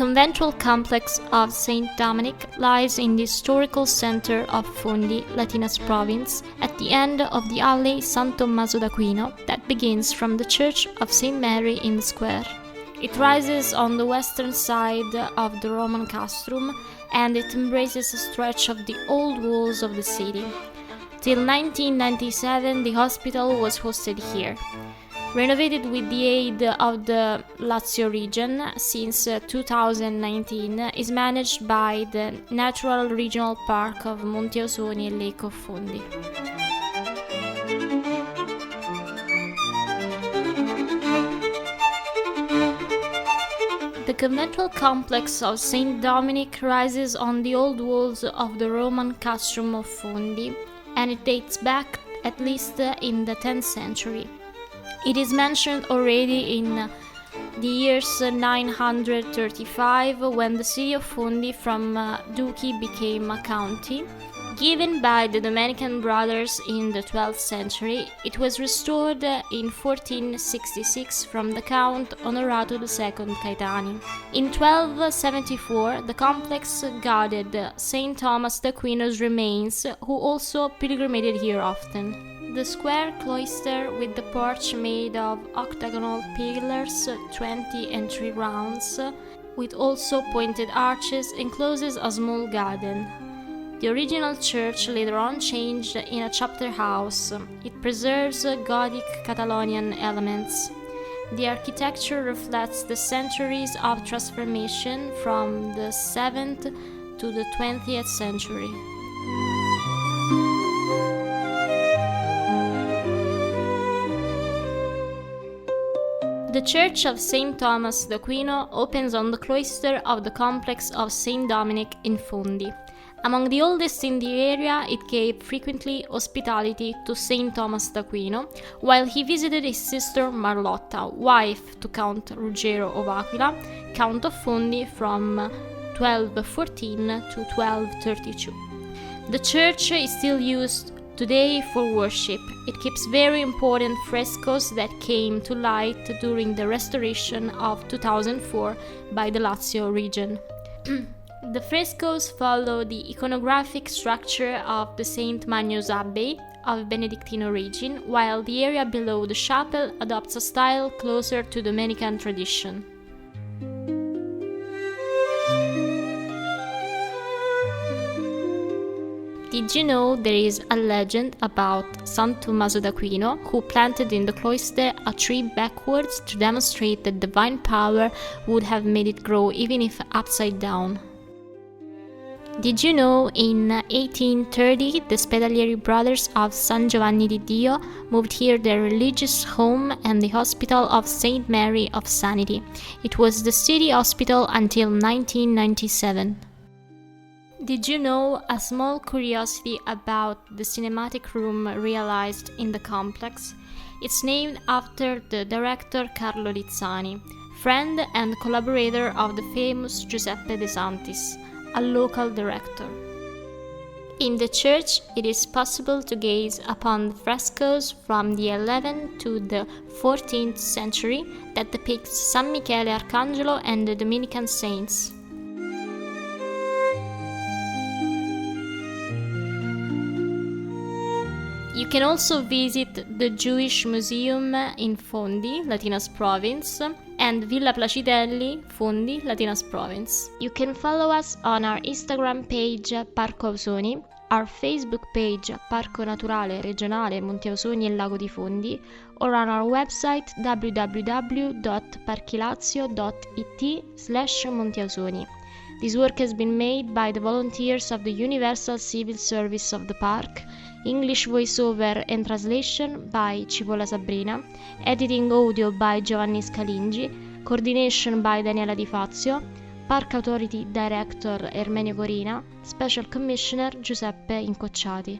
conventual complex of St. Dominic lies in the historical center of Fondi, Latinus province, at the end of the alley San Tommaso d'Aquino that begins from the Church of St. Mary in the square. It rises on the western side of the Roman castrum, and it embraces a stretch of the old walls of the city. Till 1997, the hospital was hosted here. Renovated with the aid of the Lazio region since 2019, is managed by the Natural Regional Park of Monti Ausoni and Lake of Fondi. The conventual complex of St. Dominic rises on the old walls of the Roman castrum of Fondi, and it dates back at least in the 10th century. It is mentioned already in the years 935, when the city of Fondi from duchy became a county. Given by the Dominican brothers in the 12th century, it was restored in 1466 from the Count Onorato II Caetani. In 1274, the complex guarded St. Thomas d'Aquino's remains, who also pilgrimated here often. The square cloister with the porch made of octagonal pillars, 20 and 3 rounds, with also pointed arches, encloses a small garden. The original church later on changed in a chapter house. It preserves Gothic Catalonian elements. The architecture reflects the centuries of transformation from the 7th to the 20th century. The Church of St. Thomas d'Aquino opens on the cloister of the complex of St. Dominic in Fondi. Among the oldest in the area, it gave frequently hospitality to St. Thomas d'Aquino, while he visited his sister Marlotta, wife to Count Ruggero of Aquila, Count of Fondi from 1214 to 1232. The church is still used today for worship. It keeps very important frescoes that came to light during the restoration of 2004 by the Lazio region. The frescoes follow the iconographic structure of the St. Magnus Abbey of Benedictine origin, while the area below the chapel adopts a style closer to Dominican tradition. Did you know there is a legend about San Tommaso d'Aquino, who planted in the cloister a tree backwards to demonstrate that divine power would have made it grow even if upside down? Did you know in 1830 the Spedalieri brothers of San Giovanni di Dio moved here their religious home and the Hospital of St. Mary of Sanity? It was the city hospital until 1997. Did you know a small curiosity about the cinematic room realized in the complex? It's named after the director Carlo Lizzani, friend and collaborator of the famous Giuseppe De Santis, a local director. In the church, it is possible to gaze upon the frescoes from the 11th to the 14th century that depict San Michele Arcangelo and the Dominican saints. You can also visit the Jewish Museum in Fondi, Latinus province, and Villa Placidelli, Fondi, Latinus province. You can follow us on our Instagram page Parco Ausoni, our Facebook page Parco Naturale Regionale Monti Ausoni e Lago di Fondi, or on our website www.parchilazio.it/montiausoni. This work has been made by the volunteers of the Universal Civil Service of the Park, English voiceover and translation by Cipolla Sabrina, editing audio by Giovanni Scalingi, coordination by Daniela Di Fazio, Park Authority Director Ermenio Corina, Special Commissioner Giuseppe Incocciati.